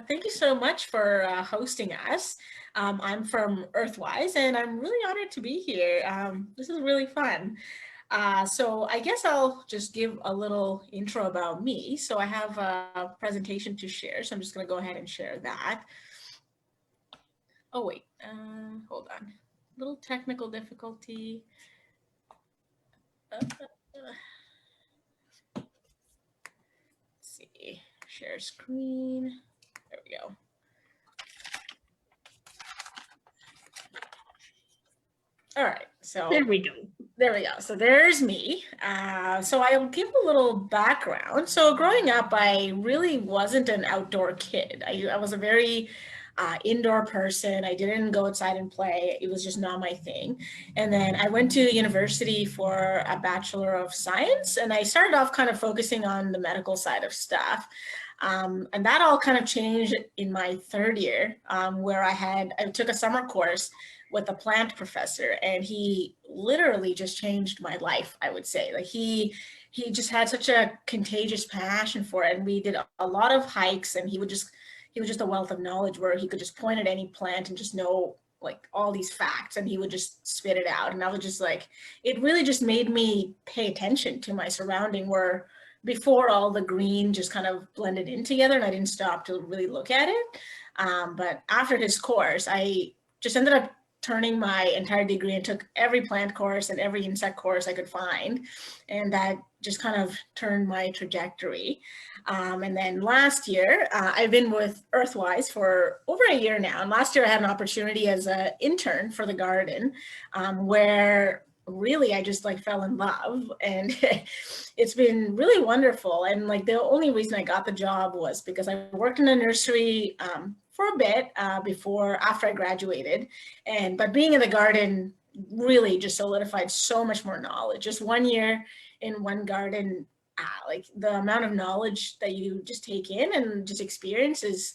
Thank you so much for hosting us. I'm from Earthwise, and I'm really honored to be here. This is really fun. So I guess I'll just give a little intro about me. So I have a presentation to share, so I'm just going to go ahead and share that. Oh, wait, hold on. Little technical difficulty. Let's see, share screen. There we go. All right, so there we go. There we go. So there's me. So I'll give a little background. So growing up, I really wasn't an outdoor kid. I was a very indoor person. I didn't go outside and play. It was just not my thing. And then I went to university for a Bachelor of Science, and I started off kind of focusing on the medical side of stuff. And that all kind of changed in my third year, where I took a summer course with a plant professor, and he literally just changed my life, I would say. Like he just had such a contagious passion for it, and we did a lot of hikes, and he was just a wealth of knowledge where he could just point at any plant and just know like all these facts, and he would just spit it out. And I was just like, it really just made me pay attention to my surrounding, where before all the green just kind of blended in together and I didn't stop to really look at it. But after his course, I just ended up turning my entire degree and took every plant course and every insect course I could find. And that just kind of turned my trajectory. And then last year, I've been with Earthwise for over a year now. And last year I had an opportunity as an intern for the garden, where really I just like fell in love, and it's been really wonderful. And like the only reason I got the job was because I worked in a nursery for a bit after I graduated, but being in the garden really just solidified so much more knowledge. Just 1 year in one garden, like the amount of knowledge that you just take in and just experience is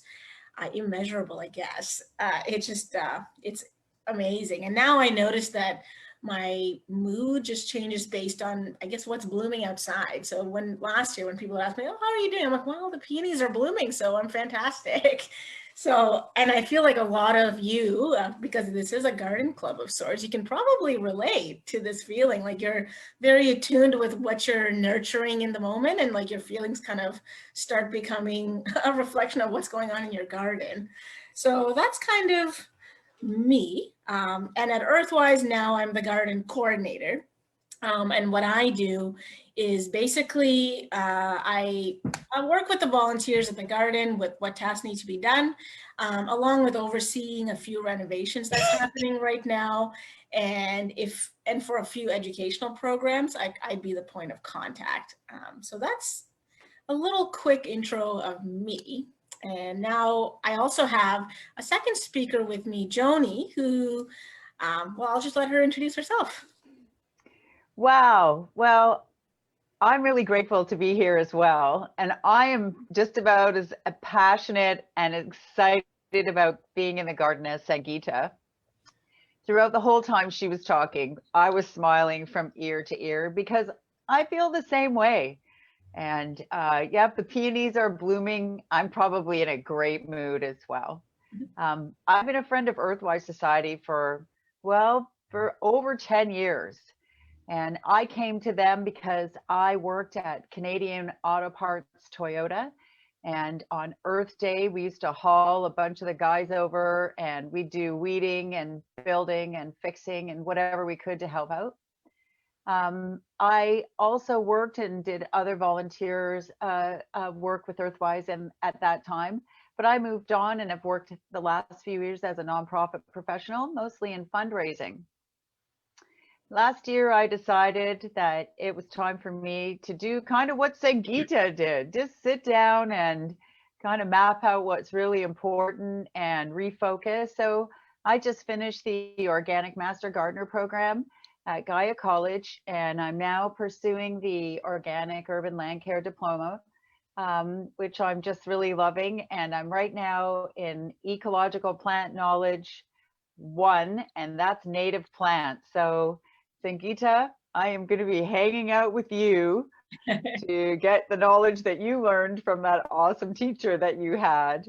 immeasurable, I guess. It's amazing. And now I notice that my mood just changes based on, I guess, what's blooming outside. So last year when people asked me, oh, how are you doing? I'm like, well, the peonies are blooming, so I'm fantastic. So, and I feel like a lot of you, because this is a garden club of sorts, you can probably relate to this feeling. Like you're very attuned with what you're nurturing in the moment, and like your feelings kind of start becoming a reflection of what's going on in your garden. So that's kind of me. And at Earthwise now I'm the garden coordinator. And what I do is basically I work with the volunteers at the garden with what tasks need to be done, along with overseeing a few renovations that's happening right now. And for a few educational programs, I'd be the point of contact. So that's a little quick intro of me. And now I also have a second speaker with me, Joni, who, well, I'll just let her introduce herself. Wow. Well, I'm really grateful to be here as well. And I am just about as passionate and excited about being in the garden as Sangeeta. Throughout the whole time she was talking, I was smiling from ear to ear because I feel the same way. And yeah, the peonies are blooming. I'm probably in a great mood as well. I've been a friend of Earthwise Society for over 10 years. And I came to them because I worked at Canadian Auto Parts Toyota. And on Earth Day, we used to haul a bunch of the guys over and we'd do weeding and building and fixing and whatever we could to help out. I also worked and did other volunteers work with Earthwise and at that time, but I moved on and have worked the last few years as a nonprofit professional, mostly in fundraising. Last year, I decided that it was time for me to do kind of what Sangeeta did, just sit down and kind of map out what's really important and refocus. So I just finished the Organic Master Gardener program at Gaia College, and I'm now pursuing the Organic Urban Land Care Diploma, which I'm just really loving. And I'm right now in Ecological Plant Knowledge 1, and that's native plants. So Sangeeta, I am going to be hanging out with you to get the knowledge that you learned from that awesome teacher that you had.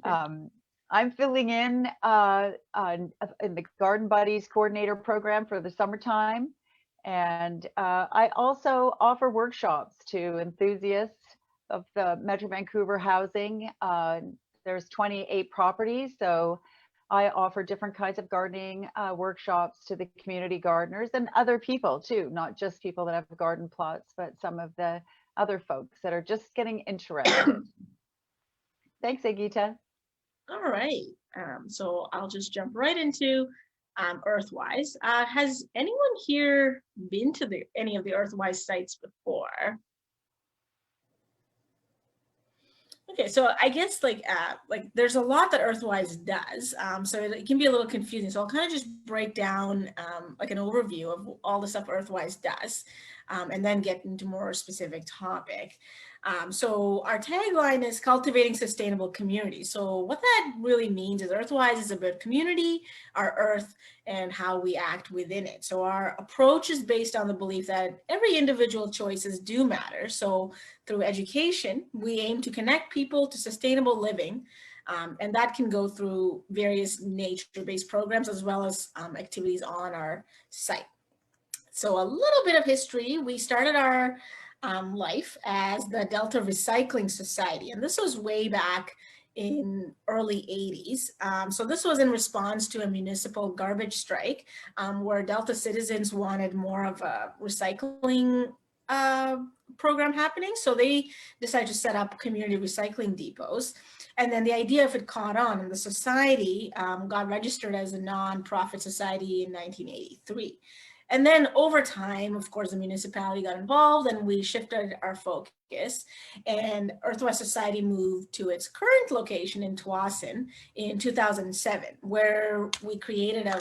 I'm filling in the Garden Buddies Coordinator Program for the summertime. And I also offer workshops to enthusiasts of the Metro Vancouver housing. There's 28 properties, so I offer different kinds of gardening workshops to the community gardeners and other people too, not just people that have garden plots, but some of the other folks that are just getting interested. Thanks, Sangeeta. All right. So I'll just jump right into Earthwise. Has anyone here been to any of the Earthwise sites before? Okay, so I guess like there's a lot that Earthwise does, so it can be a little confusing. So I'll kind of just break down like an overview of all the stuff Earthwise does, and then get into more specific topic. So our tagline is cultivating sustainable communities. So what that really means is Earthwise is about community, our earth, and how we act within it. So our approach is based on the belief that every individual choices do matter. So through education, we aim to connect people to sustainable living, and that can go through various nature-based programs as well as activities on our site. So a little bit of history. We started our life as the Delta Recycling Society, and this was way back in early 80s. So this was in response to a municipal garbage strike where Delta citizens wanted more of a recycling program happening. So they decided to set up community recycling depots. And then the idea of it caught on, and the society got registered as a nonprofit society in 1983. And then over time, of course, the municipality got involved and we shifted our focus, and Earthwise Society moved to its current location in Tsawwassen in 2007, where we created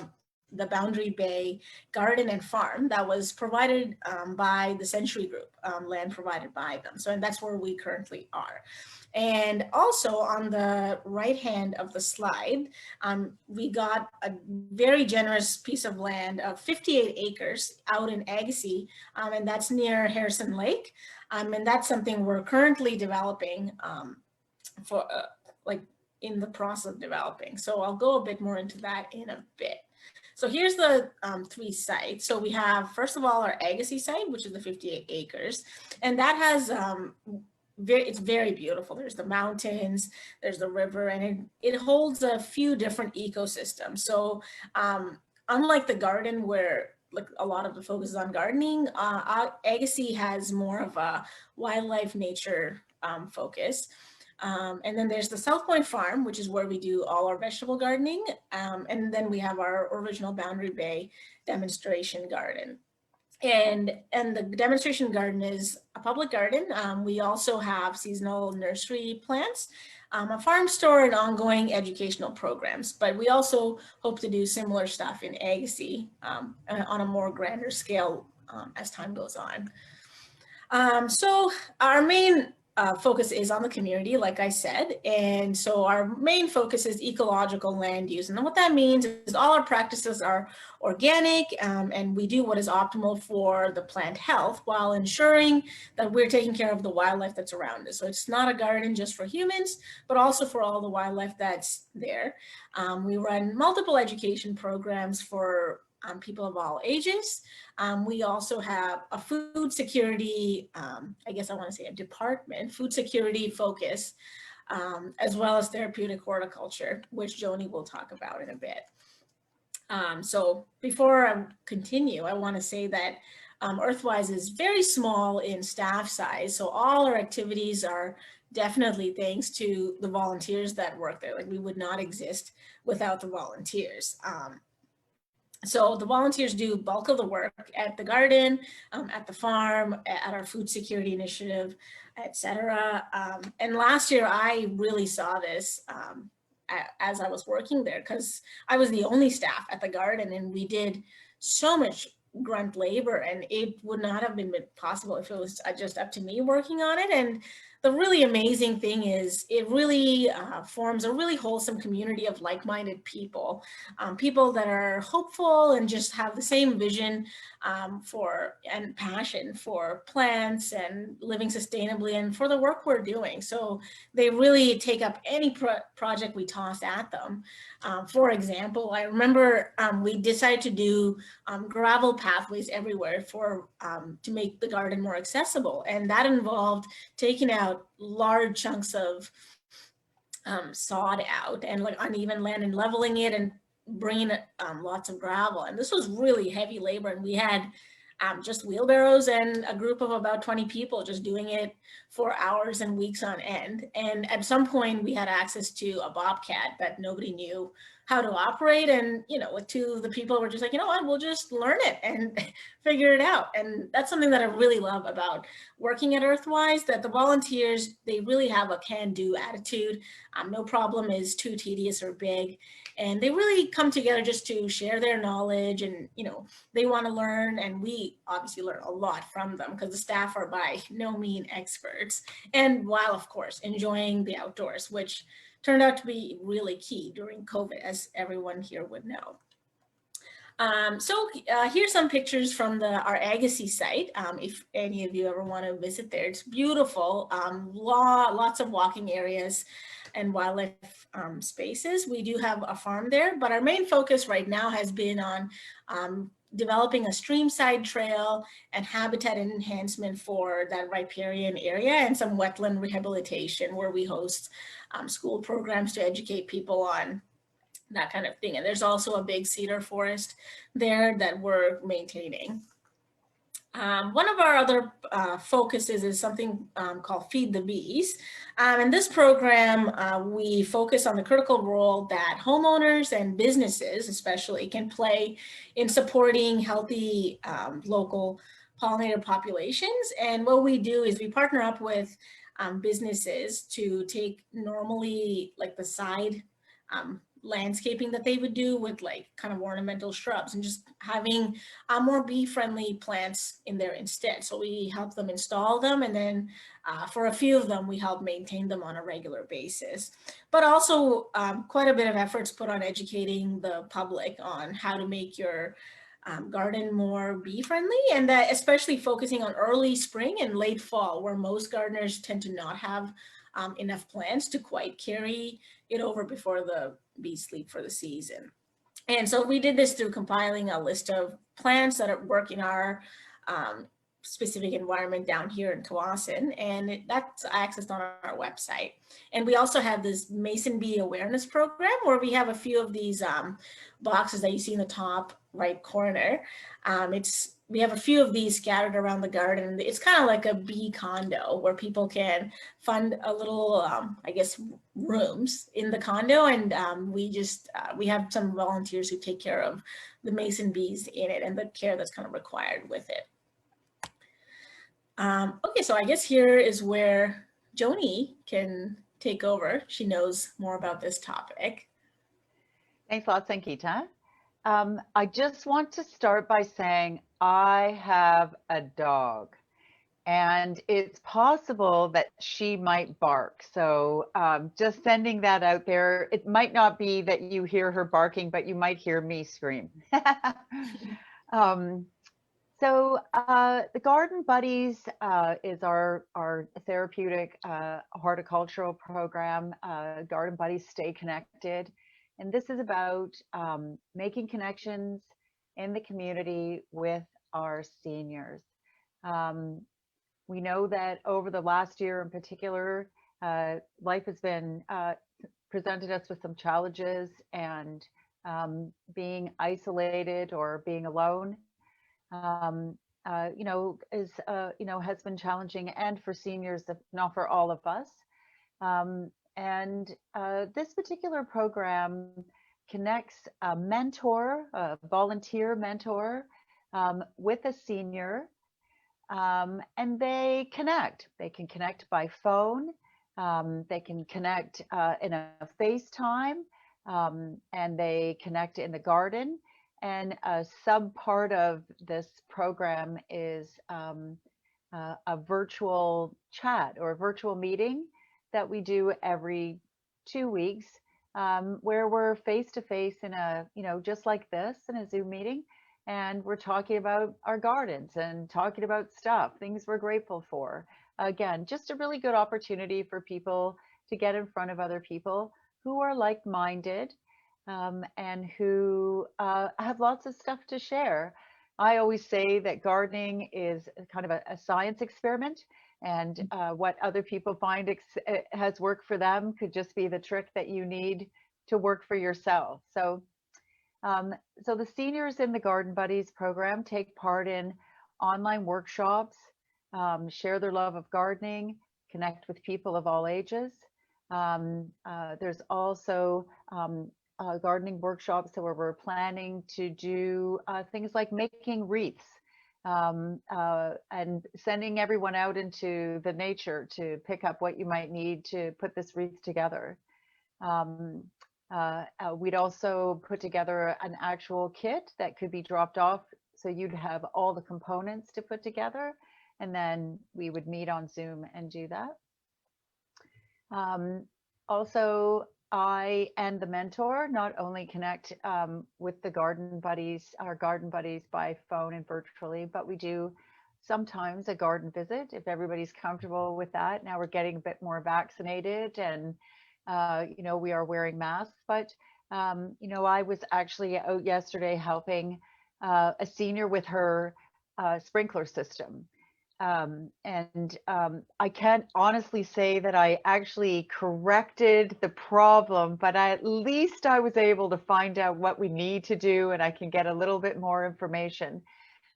the Boundary Bay Garden and Farm that was provided by the Century Group, land provided by them. So, and that's where we currently are. And also on the right hand of the slide, we got a very generous piece of land of 58 acres out in Agassiz, and that's near Harrison Lake. And that's something we're currently developing for like in the process of developing. So I'll go a bit more into that in a bit. So here's the 3 sites. So we have, first of all, our Agassiz site, which is the 58 acres, and that has it's very beautiful. There's the mountains, there's the river, and it holds a few different ecosystems. So unlike the garden where like a lot of the focus is on gardening, Agassiz has more of a wildlife nature focus. And then there's the South Point Farm, which is where we do all our vegetable gardening. And then we have our original Boundary Bay demonstration garden. And the demonstration garden is a public garden. We also have seasonal nursery plants, a farm store, and ongoing educational programs. But we also hope to do similar stuff in Agassiz on a more grander scale as time goes on. So our main focus is on the community, like I said. And so our main focus is ecological land use. And what that means is all our practices are organic, and we do what is optimal for the plant health while ensuring that we're taking care of the wildlife that's around us. So it's not a garden just for humans, but also for all the wildlife that's there. We run multiple education programs for people of all ages. We also have a food security, I guess I want to say a department, food security focus, as well as therapeutic horticulture, which Joni will talk about in a bit. So before I continue, I want to say that Earthwise is very small in staff size. So all our activities are definitely thanks to the volunteers that work there. Like we would not exist without the volunteers. So the volunteers do bulk of the work at the garden, at the farm, at our food security initiative, etc. And last year I really saw this as I was working there, because I was the only staff at the garden and we did so much grunt labor, and it would not have been possible if it was just up to me working on it. And the really amazing thing is it really forms a really wholesome community of like-minded people, people that are hopeful and just have the same vision for and passion for plants and living sustainably and for the work we're doing. So they really take up any project we toss at them. For example, I remember we decided to do gravel pathways everywhere for to make the garden more accessible, and that involved taking out large chunks of sawed out and like uneven land and leveling it and bringing lots of gravel. And this was really heavy labor. And we had just wheelbarrows and a group of about 20 people just doing it for hours and weeks on end. And at some point we had access to a bobcat that nobody knew how to operate. And, you know, two of the people were just like, you know what, we'll just learn it and figure it out. And that's something that I really love about working at Earthwise, that the volunteers, they really have a can-do attitude. No problem is too tedious or big. And they really come together just to share their knowledge, and, you know, they want to learn, and we obviously learn a lot from them because the staff are by no means experts. And while, of course, enjoying the outdoors, which turned out to be really key during COVID, as everyone here would know. Here's some pictures from our Agassiz site. If any of you ever want to visit there, it's beautiful. Lots of walking areas and wildlife spaces. We do have a farm there, but our main focus right now has been on developing a streamside trail and habitat enhancement for that riparian area, and some wetland rehabilitation where we host school programs to educate people on that kind of thing. And there's also a big cedar forest there that we're maintaining. One of our other focuses is something called Feed the Bees. In this program, we focus on the critical role that homeowners and businesses especially can play in supporting healthy local pollinator populations. And what we do is we partner up with businesses to take normally like the side landscaping that they would do with like kind of ornamental shrubs, and just having more bee-friendly plants in there instead. So we help them install them, and then for a few of them, we help maintain them on a regular basis. But also quite a bit of efforts put on educating the public on how to make your garden more bee-friendly, and that especially focusing on early spring and late fall, where most gardeners tend to not have enough plants to quite carry it over before the bees sleep for the season. And so we did this through compiling a list of plants that work in our specific environment down here in Tawasin, and that's accessed on our website. And we also have this mason bee awareness program where we have a few of these boxes that you see in the top right corner. We have a few of these scattered around the garden. It's kind of like a bee condo where people can fund a little, I guess, rooms in the condo, and we have some volunteers who take care of the mason bees in it and the care that's kind of required with it. Okay, so I guess here is where Joni can take over. She knows more about this topic. Thanks a lot, Sangeeta. I just want to start by saying I have a dog, and it's possible that she might bark. So just sending that out there. It might not be that you hear her barking, but you might hear me scream. The Garden Buddies is our therapeutic horticultural program. Garden Buddies Stay Connected. And this is about making connections in the community with our seniors. We know that over the last year in particular, life has been presented us with some challenges, and being isolated or being alone has been challenging, and for seniors, if not for all of us. This particular program connects a mentor, a volunteer mentor, with a senior, and they connect. They can connect by phone. They can connect in a FaceTime, and they connect in the garden. And a sub part of this program is a virtual chat or a virtual meeting that we do every 2 weeks, where we're face to face in a, just like this in a Zoom meeting. And we're talking about our gardens and talking about stuff, things we're grateful for. Again, just a really good opportunity for people to get in front of other people who are like-minded, and who have lots of stuff to share. I always say that gardening is kind of a science experiment, and what other people find has worked for them could just be the trick that you need to work for yourself. So the seniors in the Garden Buddies program take part in online workshops, share their love of gardening, connect with people of all ages. There's also gardening workshops where we're planning to do things like making wreaths, and sending everyone out into the nature to pick up what you might need to put this wreath together. We'd also put together an actual kit that could be dropped off, so you'd have all the components to put together, and then we would meet on Zoom and do that. Also, I and the mentor not only connect with the garden buddies, our garden buddies, by phone and virtually, but we do sometimes a garden visit if everybody's comfortable with that. Now we're getting a bit more vaccinated, and we are wearing masks, but I was actually out yesterday helping a senior with her sprinkler system. I can't honestly say that I actually corrected the problem, but at least I was able to find out what we need to do, and I can get a little bit more information.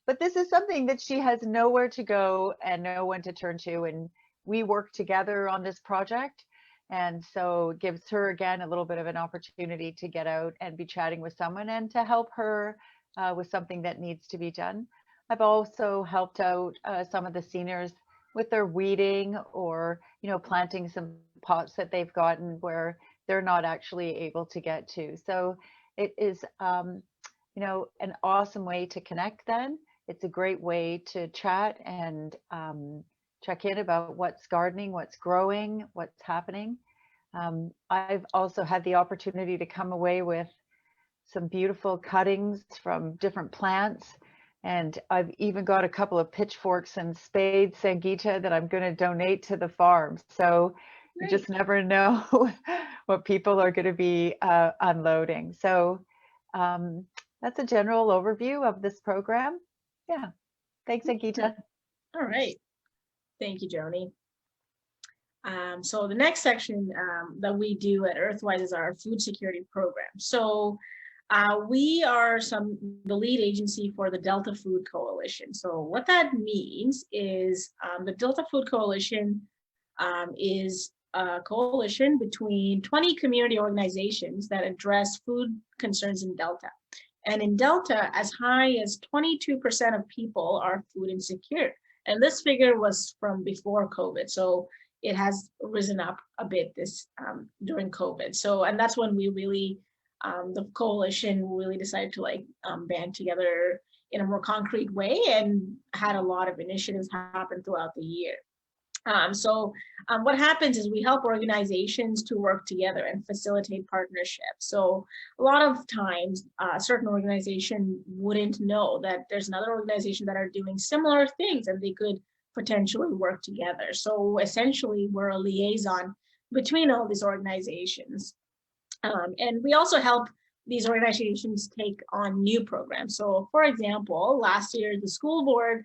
But this is something that she has nowhere to go and no one to turn to, and we work together on this project. And so it gives her, again, a little bit of an opportunity to get out and be chatting with someone and to help her with something that needs to be done. I've also helped out some of the seniors with their weeding, or, planting some pots that they've gotten where they're not actually able to get to. So it is, an awesome way to connect then. It's a great way to chat and check in about what's gardening, what's growing, what's happening. I've also had the opportunity to come away with some beautiful cuttings from different plants. And I've even got a couple of pitchforks and spades, Sangeeta, that I'm going to donate to the farm. So you just never know what people are going to be unloading. So that's a general overview of this program. Yeah. Thanks, Sangeeta. All right. Thank you, Joni. So the next section that we do at Earthwise is our food security program. So we are the lead agency for the Delta Food Coalition. So what that means is the Delta Food Coalition is a coalition between 20 community organizations that address food concerns in Delta. And in Delta, as high as 22% of people are food insecure. And this figure was from before COVID. So it has risen up a bit during COVID. So, and that's when we really, the coalition really decided to band together in a more concrete way, and had a lot of initiatives happen throughout the year. What happens is we help organizations to work together and facilitate partnerships. So a lot of times, a certain organization wouldn't know that there's another organization that are doing similar things, and they could potentially work together. So essentially, we're a liaison between all these organizations. And we also help these organizations take on new programs. So for example, last year, the school board,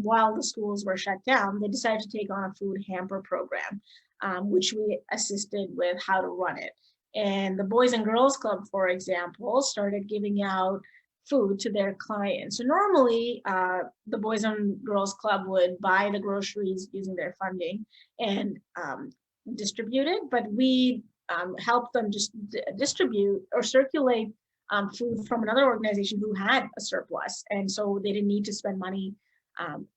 while the schools were shut down, they decided to take on a food hamper program, which we assisted with how to run it. And the Boys and Girls Club, for example, started giving out food to their clients. So normally, the Boys and Girls Club would buy the groceries using their funding and distribute it, but we help them just distribute or circulate food from another organization who had a surplus. And so they didn't need to spend money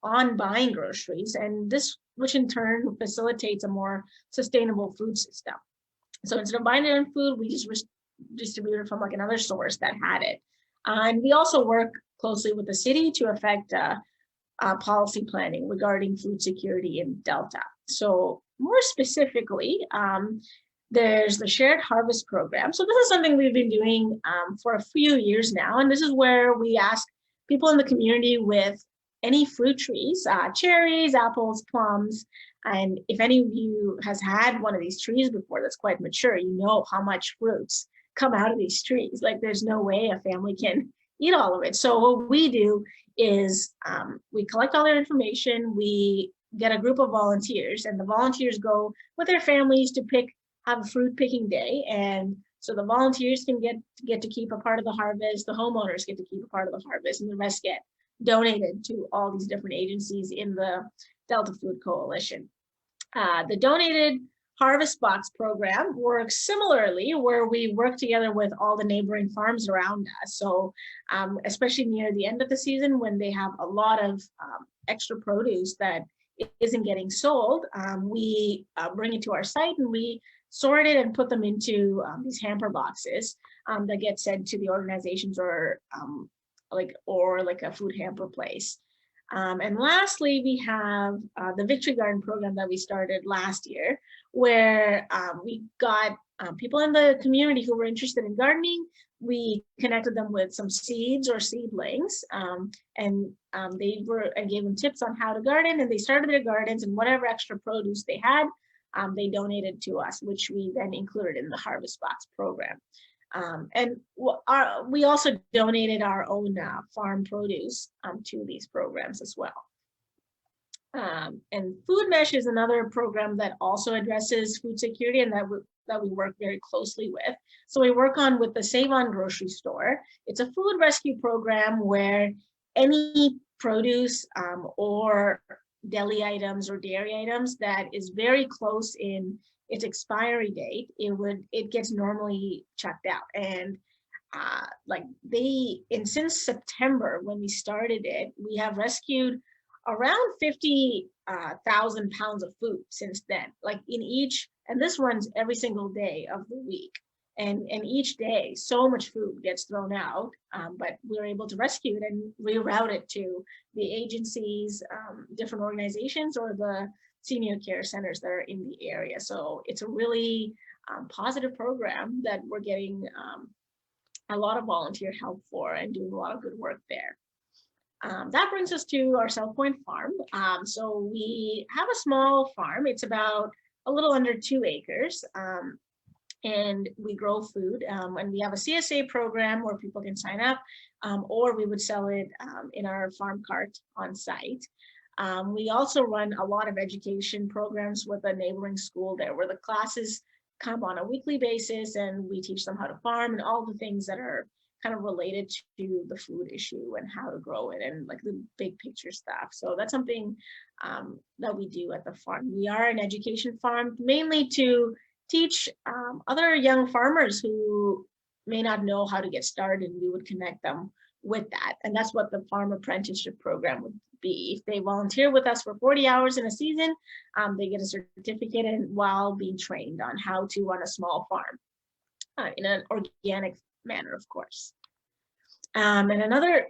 on buying groceries, and this, which in turn facilitates a more sustainable food system. So instead of buying their own food, we just distribute it from another source that had it. And we also work closely with the city to affect policy planning regarding food security in Delta. So more specifically, there's the Shared Harvest Program. So this is something we've been doing for a few years now. And this is where we ask people in the community with any fruit trees, cherries, apples, plums. And if any of you has had one of these trees before that's quite mature, you know how much fruits come out of these trees. Like there's no way a family can eat all of it. So what we do is we collect all their information, we get a group of volunteers, and the volunteers go with their families to have a fruit picking day. And so the volunteers can get to keep a part of the harvest, the homeowners get to keep a part of the harvest, and the rest get donated to all these different agencies in the Delta Food Coalition. The donated harvest box program works similarly, where we work together with all the neighboring farms around us. So especially near the end of the season, when they have a lot of extra produce that isn't getting sold, we bring it to our site and we sort it and put them into these hamper boxes that get sent to the organizations or like a food hamper place. And lastly, we have the Victory Garden program that we started last year, where we got people in the community who were interested in gardening. We connected them with some seeds or seedlings, and gave them tips on how to garden, and they started their gardens, and whatever extra produce they had, they donated to us, which we then included in the Harvest Box program. And we also donated our own farm produce to these programs as well. And Food Mesh is another program that also addresses food security and that we work very closely with. So we work with the Save On grocery store. It's a food rescue program where any produce or deli items or dairy items that is very close in its expiry date, it gets normally checked out. And since September when we started it, we have rescued around 50,000 pounds of food since then. And this runs every single day of the week. And each day, so much food gets thrown out, but we're able to rescue it and reroute it to the agencies, different organizations, or the senior care centers that are in the area. So it's a really positive program that we're getting a lot of volunteer help for and doing a lot of good work there. That brings us to our South Point farm. So we have a small farm. It's about a little under 2 acres. And we grow food, and we have a CSA program where people can sign up, or we would sell it in our farm cart on site. We also run a lot of education programs with a neighboring school there, where the classes come on a weekly basis and we teach them how to farm and all the things that are kind of related to the food issue and how to grow it and like the big picture stuff. So that's something that we do at the farm. We are an education farm, mainly to teach other young farmers who may not know how to get started. We would connect them with that. And that's what the farm apprenticeship program would be. If they volunteer with us for 40 hours in a season, they get a certificate and while being trained on how to run a small farm in an organic manner, of course. And another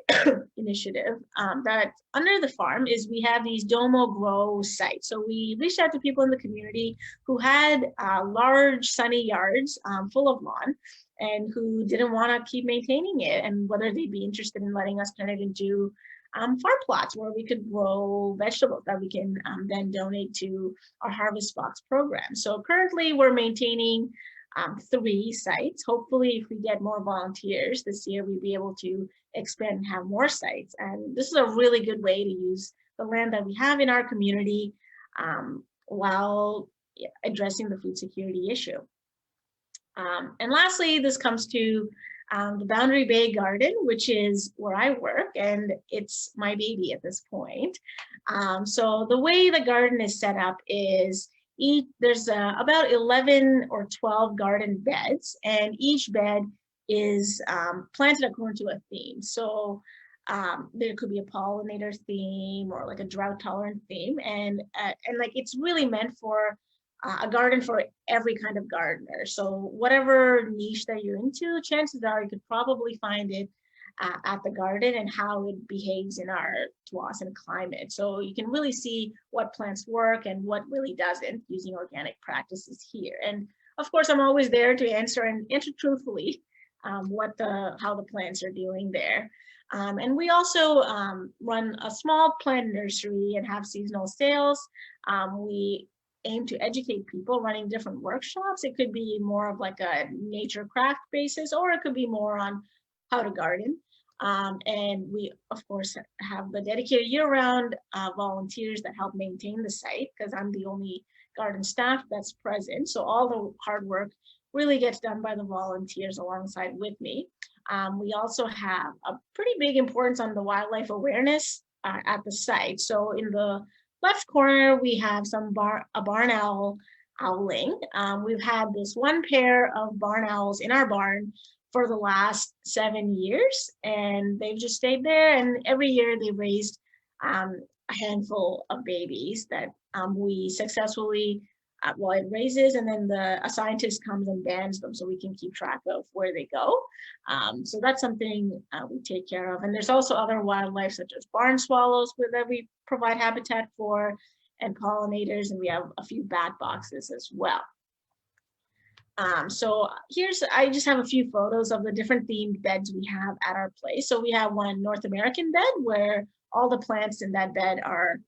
initiative that under the farm is we have these Domo Grow sites. So we reached out to people in the community who had large sunny yards full of lawn and who didn't want to keep maintaining it, and whether they'd be interested in letting us turn it into farm plots where we could grow vegetables that we can then donate to our Harvest Box program. So currently we're maintaining 3 sites. Hopefully, if we get more volunteers this year, we'll be able to expand and have more sites. And this is a really good way to use the land that we have in our community while addressing the food security issue. And lastly, this comes to the Boundary Bay Garden, which is where I work, and it's my baby at this point. So the way the garden is set up is there's about 11 or 12 garden beds, and each bed is planted according to a theme. So there could be a pollinator theme or like a drought tolerant theme, and like it's really meant for a garden for every kind of gardener. So whatever niche that you're into, chances are you could probably find it at the garden and how it behaves in our Tsawwassen climate. So you can really see what plants work and what really doesn't using organic practices here. And of course, I'm always there to answer and answer truthfully how the plants are doing there. And we also run a small plant nursery and have seasonal sales. We aim to educate people running different workshops. It could be more of like a nature craft basis, or it could be more on how to garden. And we, of course, have the dedicated year-round volunteers that help maintain the site, because I'm the only garden staff that's present. So all the hard work really gets done by the volunteers alongside with me. We also have a pretty big importance on the wildlife awareness at the site. So in the left corner, we have a barn owl owling. We've had this one pair of barn owls in our barn for the last 7 years, and they've just stayed there. And every year they raised a handful of babies that we successfully, well, it raises, and then a scientist comes and bands them so we can keep track of where they go. So that's something we take care of. And there's also other wildlife such as barn swallows that we provide habitat for, and pollinators, and we have a few bat boxes as well. So I just have a few photos of the different themed beds we have at our place. So we have one North American bed where all the plants in that bed are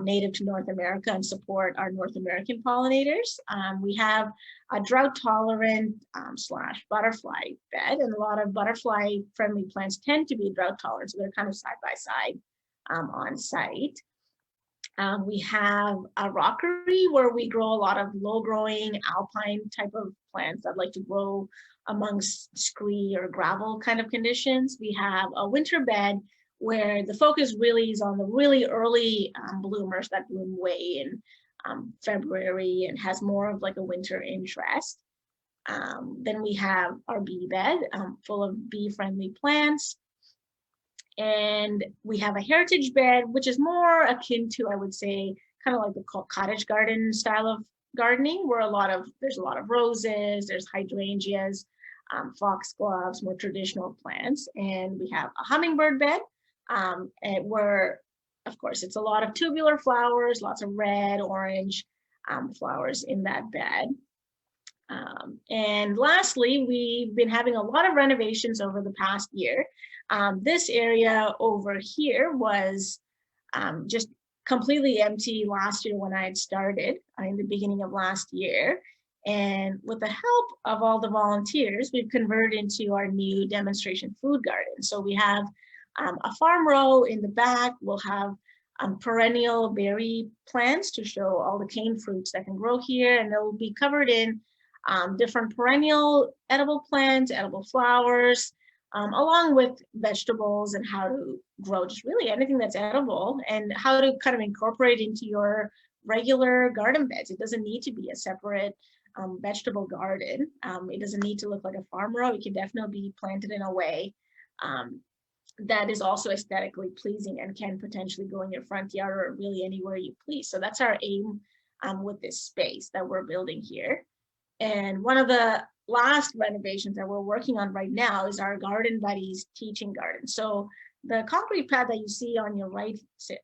native to North America and support our North American pollinators. We have a drought tolerant / butterfly bed, and a lot of butterfly friendly plants tend to be drought tolerant, so they're kind of side by side on site. We have a rockery where we grow a lot of low growing alpine type of plants that like to grow amongst scree or gravel kind of conditions. We have a winter bed where the focus really is on the really early bloomers that bloom way in February and has more of like a winter interest. Then we have our bee bed full of bee friendly plants. And we have a heritage bed, which is more akin to, I would say, kind of like the cottage garden style of gardening, where there's a lot of roses, there's hydrangeas, foxgloves, more traditional plants. And we have a hummingbird bed, and where, of course, it's a lot of tubular flowers, lots of red, orange flowers in that bed. And lastly, we've been having a lot of renovations over the past year. This area over here was just completely empty last year when I had started in the beginning of last year. And with the help of all the volunteers, we've converted into our new demonstration food garden. So we have a farm row in the back. We'll have perennial berry plants to show all the cane fruits that can grow here, and they'll be covered in different perennial edible plants, edible flowers, along with vegetables and how to grow just really anything that's edible and how to kind of incorporate into your regular garden beds. It doesn't need to be a separate vegetable garden. It doesn't need to look like a farm row. It can definitely be planted in a way that is also aesthetically pleasing and can potentially go in your front yard or really anywhere you please. So that's our aim with this space that we're building here. And one of the last renovations that we're working on right now is our Garden Buddies teaching garden. So the concrete pad that you see on your right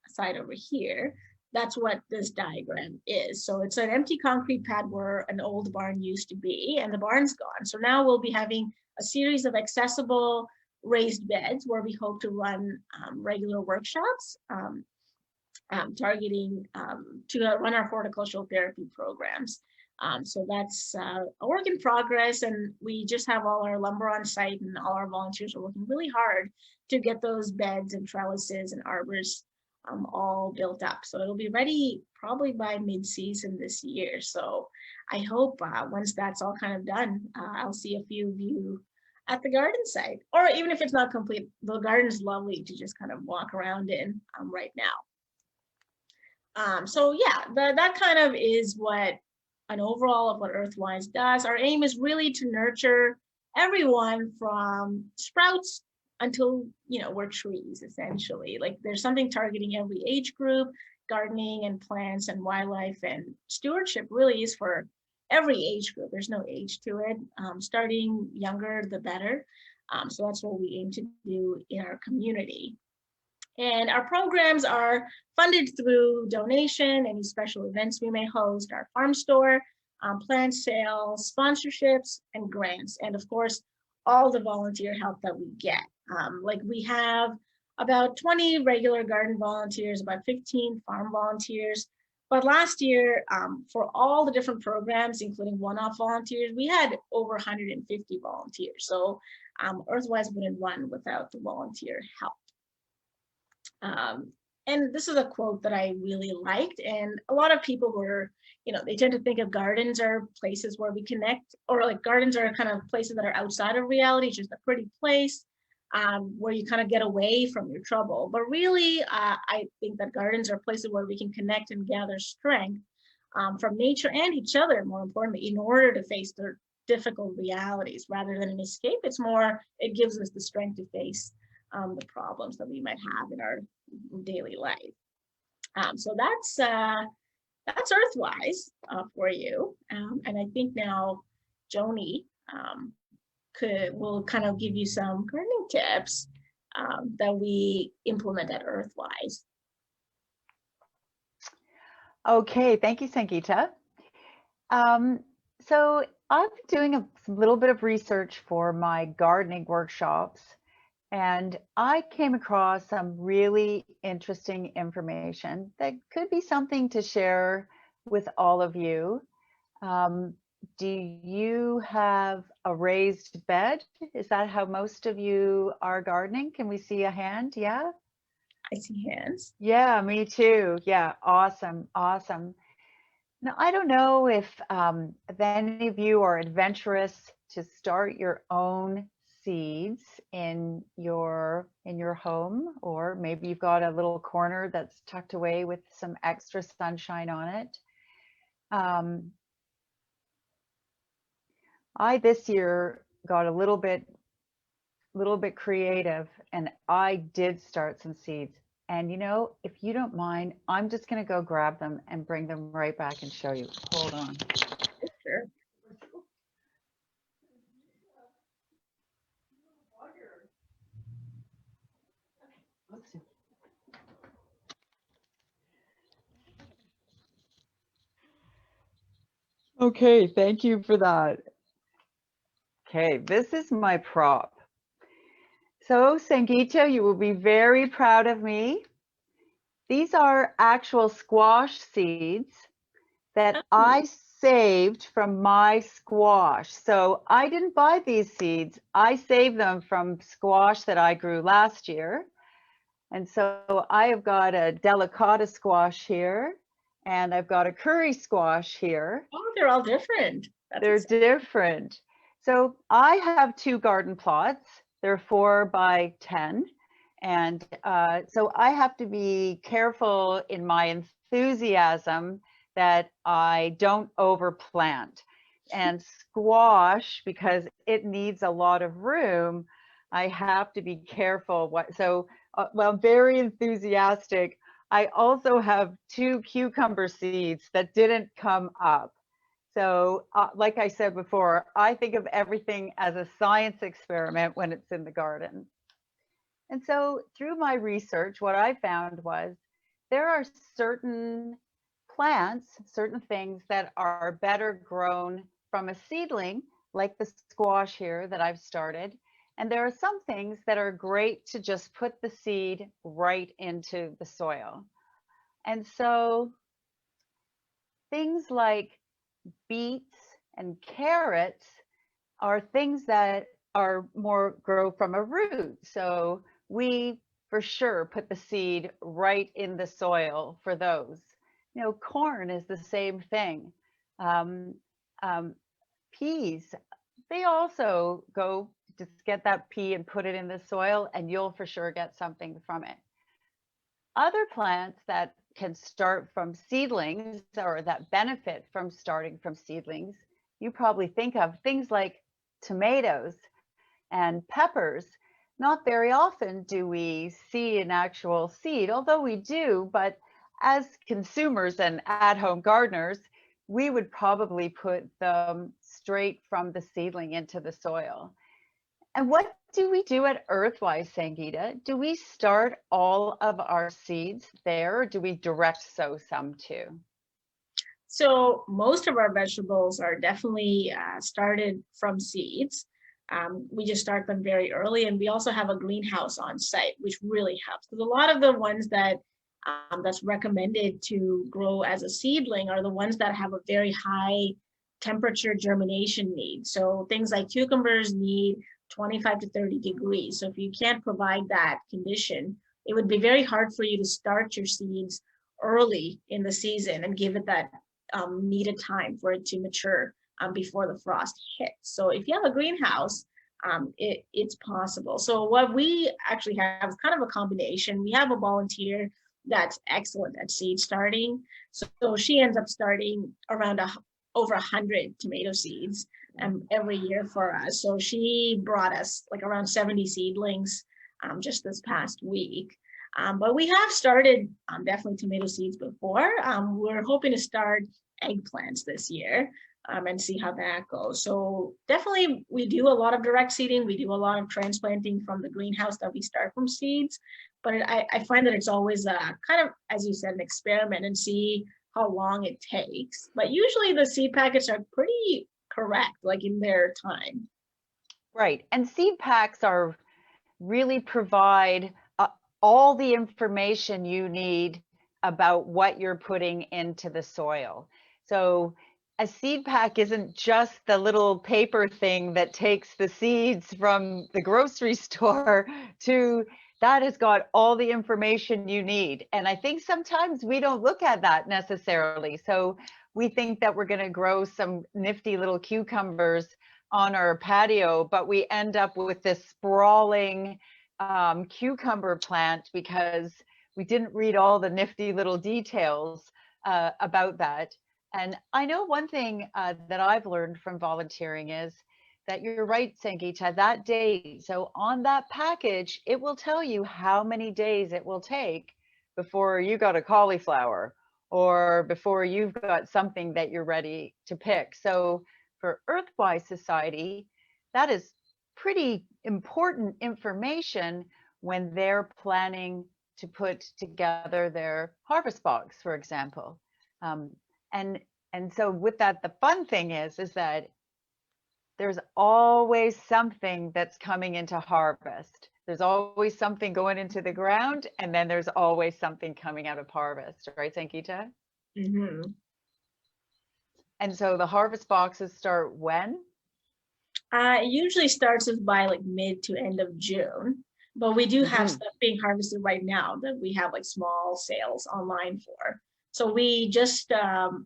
side over here, that's what this diagram is. So it's an empty concrete pad where an old barn used to be, and the barn's gone. So now we'll be having a series of accessible raised beds where we hope to run regular workshops targeting to run our horticultural therapy programs. So that's a work in progress, and we just have all our lumber on site, and all our volunteers are working really hard to get those beds and trellises and arbors all built up. So it'll be ready probably by mid-season this year. So I hope once that's all kind of done, I'll see a few of you at the garden site, or even if it's not complete, the garden is lovely to just kind of walk around in right now. So yeah, that kind of is what an overall of what Earthwise does. Our aim is really to nurture everyone from sprouts until, we're trees, essentially. Like there's something targeting every age group. Gardening and plants and wildlife and stewardship really is for every age group. There's no age to it. Starting younger, the better. So that's what we aim to do in our community. And our programs are funded through donation, any special events we may host, our farm store, plant sales, sponsorships, and grants. And of course, all the volunteer help that we get. Like we have about 20 regular garden volunteers, about 15 farm volunteers. But last year, for all the different programs, including one-off volunteers, we had over 150 volunteers. So Earthwise wouldn't run without the volunteer help. And this is a quote that I really liked. And a lot of people were, they tend to think of gardens are places where we connect, or like gardens are kind of places that are outside of reality, just a pretty place where you kind of get away from your trouble. But really, I think that gardens are places where we can connect and gather strength from nature and each other, more importantly, in order to face the difficult realities rather than an escape. It gives us the strength to face the problems that we might have in our daily life. So that's Earthwise for you. And I think now Joni will kind of give you some gardening tips that we implement at Earthwise. Okay, thank you, Sangeeta. So I've been doing a little bit of research for my gardening workshops, and I came across some really interesting information that could be something to share with all of you. Do you have a raised bed? Is that how most of you are gardening? Can we see a hand? Yeah? I see hands. Yeah, me too. Yeah, awesome, awesome. Now, I don't know if any of you are adventurous to start your own seeds in your home, or maybe you've got a little corner that's tucked away with some extra sunshine on it. I this year got a little bit creative, and I did start some seeds. And if you don't mind, I'm just going to go grab them and bring them right back and show you. Hold on. Sure. Okay, thank you for that. Okay, this is my prop. So, Sangeeta, you will be very proud of me. These are actual squash seeds that I saved from my squash. So I didn't buy these seeds. I saved them from squash that I grew last year. And so I have got a delicata squash here, and I've got a curry squash here. Oh, they're all different. They're different. So I have 2 garden plots. They're 4 by 10. And so I have to be careful in my enthusiasm that I don't overplant. And squash, because it needs a lot of room, I have to be careful. Well, I'm very enthusiastic. I also have 2 cucumber seeds that didn't come up. So like I said before, I think of everything as a science experiment when it's in the garden. And so through my research, what I found was there are certain plants, certain things that are better grown from a seedling, like the squash here that I've started. And there are some things that are great to just put the seed right into the soil. And so things like beets and carrots are things that are more grow from a root. So we for sure put the seed right in the soil for those. Corn is the same thing. Peas, they also go just get that pea and put it in the soil, and you'll for sure get something from it. Other plants that can start from seedlings, or that benefit from starting from seedlings, you probably think of things like tomatoes and peppers. Not very often do we see an actual seed, although we do, but as consumers and at-home gardeners, we would probably put them straight from the seedling into the soil. And what do we do at Earthwise, Sangeeta? Do we start all of our seeds there, or do we direct sow some too? So most of our vegetables are definitely started from seeds. We just start them very early, and we also have a greenhouse on site, which really helps. Because a lot of the ones that that's recommended to grow as a seedling are the ones that have a very high temperature germination need. So things like cucumbers need 25 to 30 degrees. So if you can't provide that condition, it would be very hard for you to start your seeds early in the season and give it that needed time for it to mature before the frost hits. So if you have a greenhouse, it's possible. So what we actually have is kind of a combination. We have a volunteer that's excellent at seed starting. So she ends up starting around over 100 tomato seeds every year for us. So she brought us like around 70 seedlings just this past week. But we have started definitely tomato seeds before. We're hoping to start eggplants this year and see how that goes. So definitely we do a lot of direct seeding. We do a lot of transplanting from the greenhouse that we start from seeds. But I find that it's always a kind of, as you said, an experiment and see how long it takes. But usually the seed packets are pretty correct, like in their time. Right. And seed packs are really provide all the information you need about what you're putting into the soil. So a seed pack isn't just the little paper thing that takes the seeds from the grocery store to that has got all the information you need. And I think sometimes we don't look at that necessarily. So we think that we're going to grow some nifty little cucumbers on our patio, but we end up with this sprawling cucumber plant because we didn't read all the nifty little details about that. And I know one thing that I've learned from volunteering is that you're right, Sangeeta, that date. So on that package, it will tell you how many days it will take before you got a cauliflower or before you've got something that you're ready to pick. So for Earthwise Society, that is pretty important information when they're planning to put together their harvest box, for example. And so with that, the fun thing is that there's always something that's coming into harvest. There's always something going into the ground, and then there's always something coming out of harvest, right, Sangeeta? Mm-hmm. And so the harvest boxes start when? It usually starts with by like mid to end of June, but we do have stuff being harvested right now that we have like small sales online for. So we just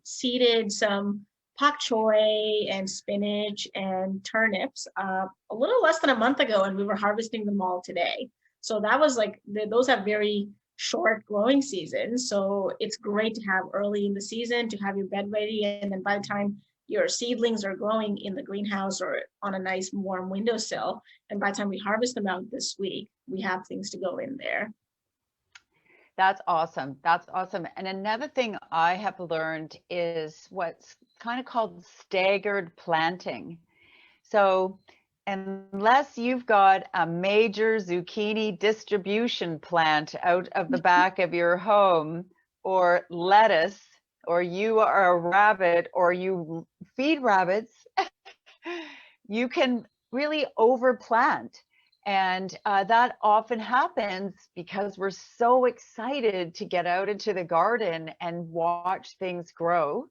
seeded some pak choy and spinach and turnips a little less than a month ago, and we were harvesting them all today. So that was like, those have very short growing seasons. So it's great to have early in the season to have your bed ready. And then by the time your seedlings are growing in the greenhouse or on a nice warm windowsill, and by the time we harvest them out this week, we have things to go in there. That's awesome. That's awesome. And another thing I have learned is what's kind of called staggered planting. So unless you've got a major zucchini distribution plant out of the back of your home, or lettuce, or you are a rabbit, or you feed rabbits, you can really overplant. And that often happens because we're so excited to get out into the garden and watch things grow.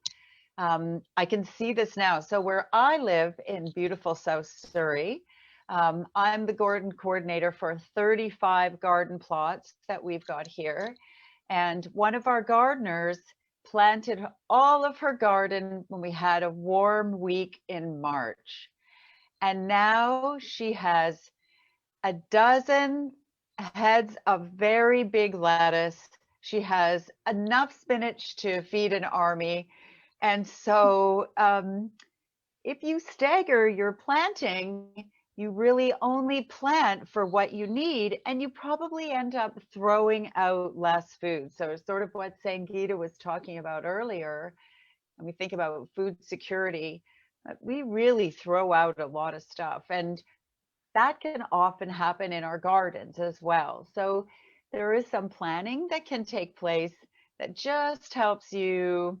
I can see this now. So where I live in beautiful South Surrey, I'm the garden coordinator for 35 garden plots that we've got here. And one of our gardeners planted all of her garden when we had a warm week in March. And now she has a dozen heads of very big lettuce. She has enough spinach to feed an army. And so if you stagger your planting, you really only plant for what you need, and you probably end up throwing out less food. So it's sort of what Sangeeta was talking about earlier. When we think about food security, we really throw out a lot of stuff. And that can often happen in our gardens as well. So there is some planning that can take place that just helps you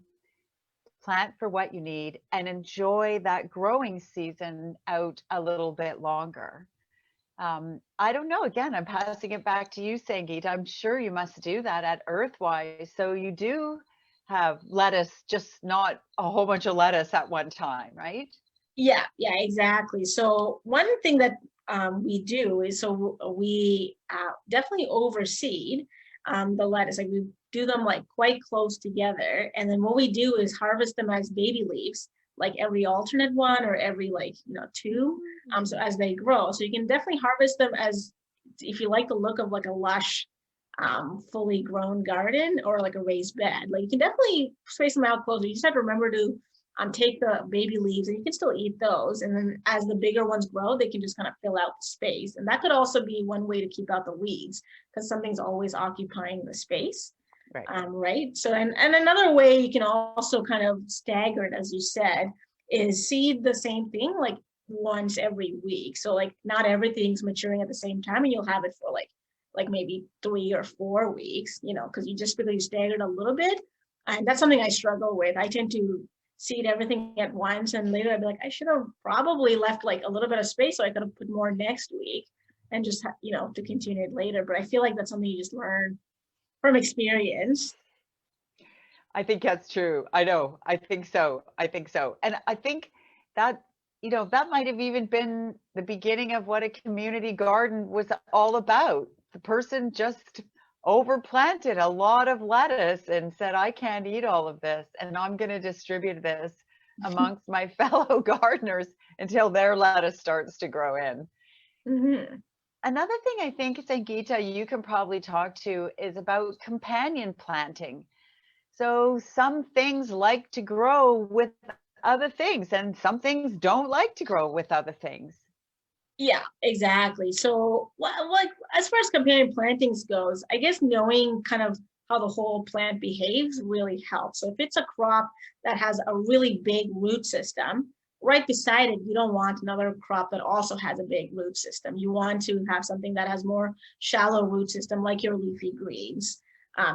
plant for what you need and enjoy that growing season out a little bit longer. I don't know. Again, I'm passing it back to you, Sangeeta. I'm sure you must do that at Earthwise. So you do have lettuce, just not a whole bunch of lettuce at one time, right? Yeah, yeah, exactly. So one thing that we do is, so we definitely overseed the lettuce. Like we do them like quite close together, and then what we do is harvest them as baby leaves, like every alternate one or every like two. So as they grow, so you can definitely harvest them as if you like the look of like a lush, fully grown garden or like a raised bed. Like you can definitely space them out closer. You just have to remember to take the baby leaves, and you can still eat those. And then as the bigger ones grow, they can just kind of fill out the space. And that could also be one way to keep out the weeds, because something's always occupying the space. Right. Right. So, and another way you can also kind of stagger it, as you said, is seed the same thing like once every week. So like not everything's maturing at the same time, and you'll have it for like maybe 3 or 4 weeks, because because you staggered a little bit. And that's something I struggle with. I tend to seed everything at once, and later I'd be like, I should have probably left like a little bit of space so I could have put more next week, and just to continue it later. But I feel like that's something you just learn from experience. I think that's true. I know. I think so. And I think that, that might have even been the beginning of what a community garden was all about. The person just overplanted a lot of lettuce and said, I can't eat all of this, and I'm going to distribute this amongst my fellow gardeners until their lettuce starts to grow in. Mm-hmm. Another thing I think, Sangeeta, you can probably talk to is about companion planting. So some things like to grow with other things, and some things don't like to grow with other things. Yeah, exactly. So, like as far as companion plantings goes, I guess knowing kind of how the whole plant behaves really helps. So if it's a crop that has a really big root system, right beside it, you don't want another crop that also has a big root system. You want to have something that has more shallow root system, like your leafy greens.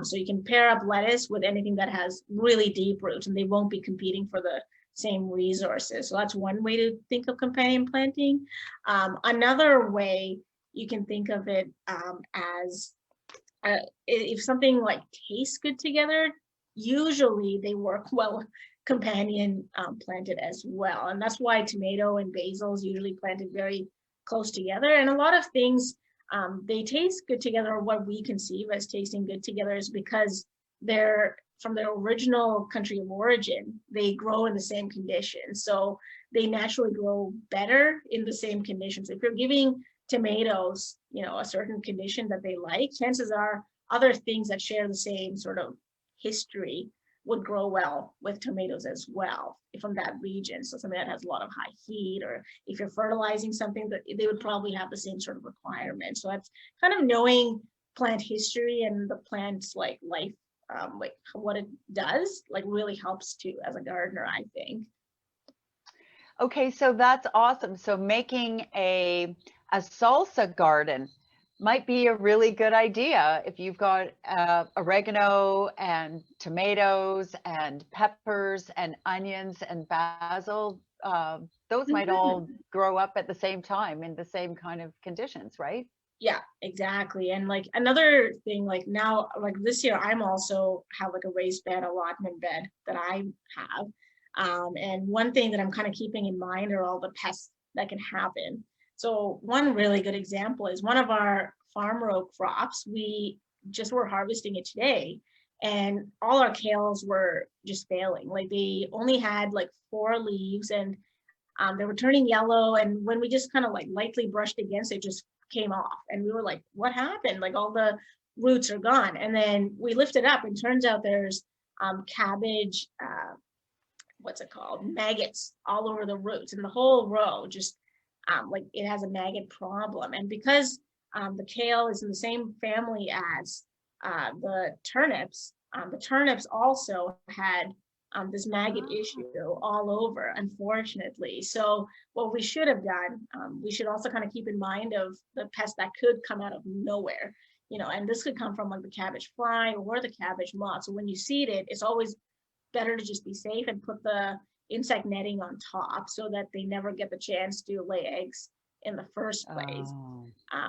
So you can pair up lettuce with anything that has really deep roots, and they won't be competing for the same resources. So that's one way to think of companion planting. Another way you can think of it as if something like tastes good together, usually they work well companion planted as well. And that's why tomato and basil is usually planted very close together. And a lot of things, they taste good together. What we conceive as tasting good together is because they're from their original country of origin, they grow in the same conditions. So they naturally grow better in the same conditions. If you're giving tomatoes, a certain condition that they like, chances are other things that share the same sort of history would grow well with tomatoes as well from that region. So something that has a lot of high heat, or if you're fertilizing something, that they would probably have the same sort of requirements. So that's kind of knowing plant history and the plant's like life, like what it does, like really helps too as a gardener, I think. Okay, so that's awesome. So making a salsa garden might be a really good idea if you've got oregano and tomatoes and peppers and onions and basil. Those might all grow up at the same time in the same kind of conditions, right? Yeah, exactly. And like another thing, like now, like this year, I'm also have like a raised bed allotment bed that I have. And one thing that I'm kind of keeping in mind are all the pests that can happen. So one really good example is one of our farm row crops. We just were harvesting it today, and all our kales were just failing. Like they only had like 4 leaves, and they were turning yellow. And when we just kind of like lightly brushed against it, just came off. And we were like, what happened? Like all the roots are gone. And then we lifted up, and turns out there's cabbage, what's it called? Maggots all over the roots, and the whole row just like it has a maggot problem. And because the kale is in the same family as the turnips also had this maggot issue all over, unfortunately. So what we should have done, we should also kind of keep in mind of the pests that could come out of nowhere, and this could come from like the cabbage fly or the cabbage moth. So when you seed it, it's always better to just be safe and put the insect netting on top so that they never get the chance to lay eggs in the first place. Oh,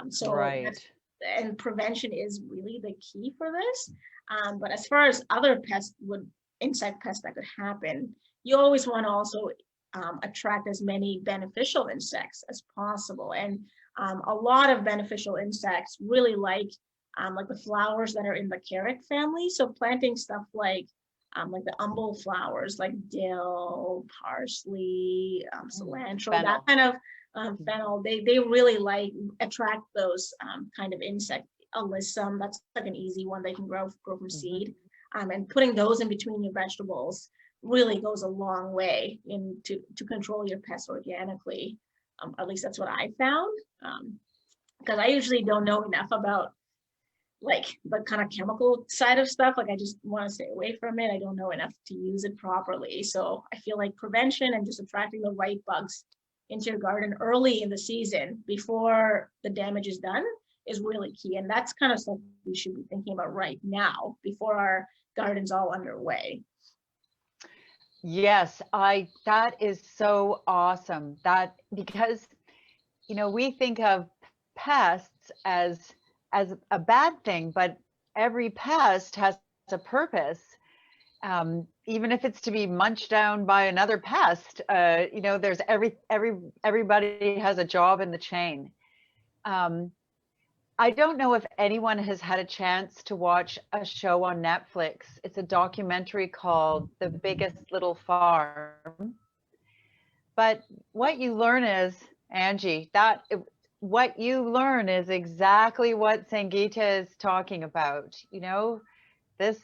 So right. and prevention is really the key for this. But as far as other insect pests that could happen, you always want to also attract as many beneficial insects as possible. And a lot of beneficial insects really like the flowers that are in the carrot family. So planting stuff like the umbel flowers, like dill, parsley, cilantro, Fennel. that kind of fennel, they really attract those kind of insect. Alyssum, that's like an easy one they can grow from seed. And putting those in between your vegetables really goes a long way to control your pests organically. At least that's what I found. Because I usually don't know enough about like the kind of chemical side of stuff. Like I just want to stay away from it. I don't know enough to use it properly. So I feel like prevention and just attracting the right bugs into your garden early in the season before the damage is done is really key. And that's kind of stuff we should be thinking about right now before our garden's all underway. Yes, that is so awesome. That because we think of pests as a bad thing, but every pest has a purpose. Even if it's to be munched down by another pest, there's everybody has a job in the chain. I don't know if anyone has had a chance to watch a show on Netflix. It's a documentary called The Biggest Little Farm. But what you learn is, Angie, what you learn is exactly what Sangeeta is talking about. This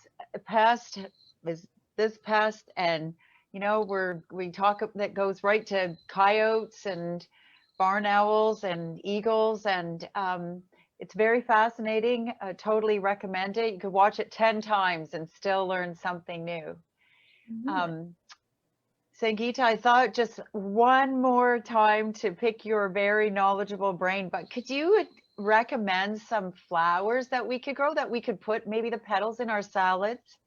pest is this pest, and we talk that goes right to coyotes and barn owls and eagles, and it's very fascinating. I totally recommend it. You could watch it 10 times and still learn something new. Sangeeta, I thought just one more time to pick your very knowledgeable brain, but could you recommend some flowers that we could grow, that we could put maybe the petals in our salads?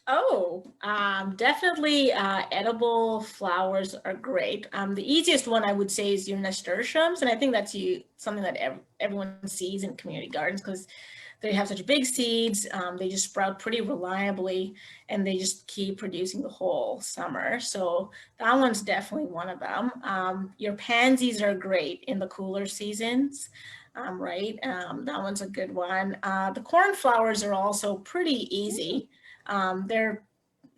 Oh, definitely edible flowers are great. The easiest one I would say is your nasturtiums, and I think that's something that everyone sees in community gardens because they have such big seeds. They just sprout pretty reliably, and they just keep producing the whole summer. So that one's definitely one of them. Your pansies are great in the cooler seasons. Right? That one's a good one. The cornflowers are also pretty easy. They're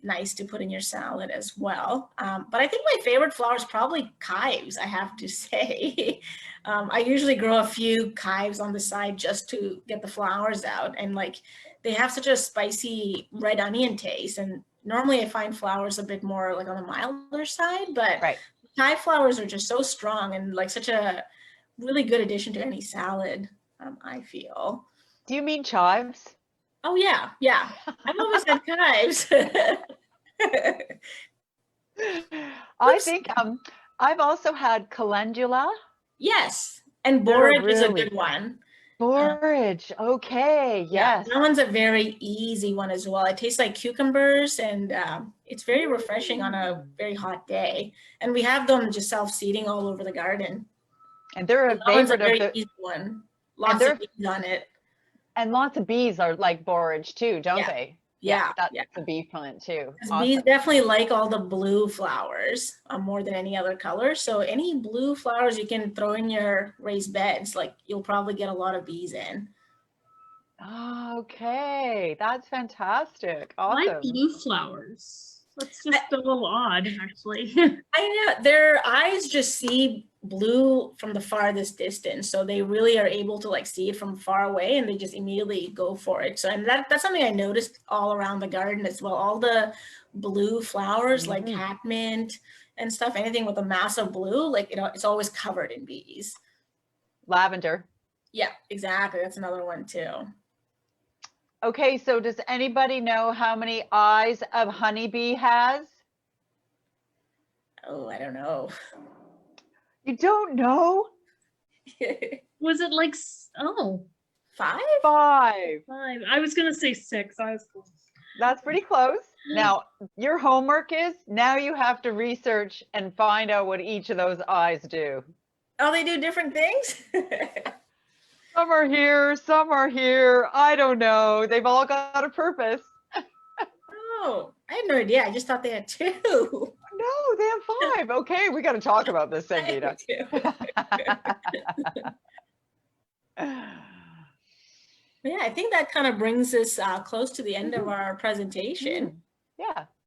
nice to put in your salad as well. But I think my favorite flower is probably chives, I have to say. I usually grow a few chives on the side just to get the flowers out. And they have such a spicy red onion taste. And normally I find flowers a bit more like on the milder side, but Right. chive flowers are just so strong and such a really good addition to any salad, I feel. Do you mean chives? Oh yeah, yeah. I've always had chives. I think I've also had calendula. Yes, and They're borage is a really good one. borage. Okay, Yeah, yes. that one's a very easy one as well. It tastes like cucumbers, and it's very refreshing on a very hot day. And we have them just self-seeding all over the garden. And they're So a that one's a favorite of very the easy one. and Lots of they're bees on it. and lots of bees are like borage too, don't Yeah, they? Yeah, yeah, that's yeah. the bee plant too. Because bees Awesome. definitely like all the blue flowers more than any other color. So any blue flowers you can throw in your raised beds, you'll probably get a lot of bees in. Okay, that's fantastic. I like Awesome. blue flowers. That's just a little odd, actually. I know their eyes just see blue from the farthest distance, so they really are able to see it from far away, and they just immediately go for it. So, and that's something I noticed all around the garden as well. All the blue flowers, like catmint and stuff, anything with a massive blue, it's always covered in bees. Lavender. Yeah, exactly. That's another one too. Okay, so does anybody know how many eyes a honeybee has? Oh, I don't know. You don't know? Was it like, oh, 5? 5. 5? I was gonna say 6. I was close. That's pretty close. Now, your homework is now you have to research and find out what each of those eyes do. Oh, they do different things? Some are here, some are here. I don't know. They've all got a purpose. Oh, I had no idea. I just thought they had 2. No, they have 5. Okay, we got to talk about this, I Sangeeta. had 2. Yeah, I think that kind of brings us close to the end of our presentation. Yeah.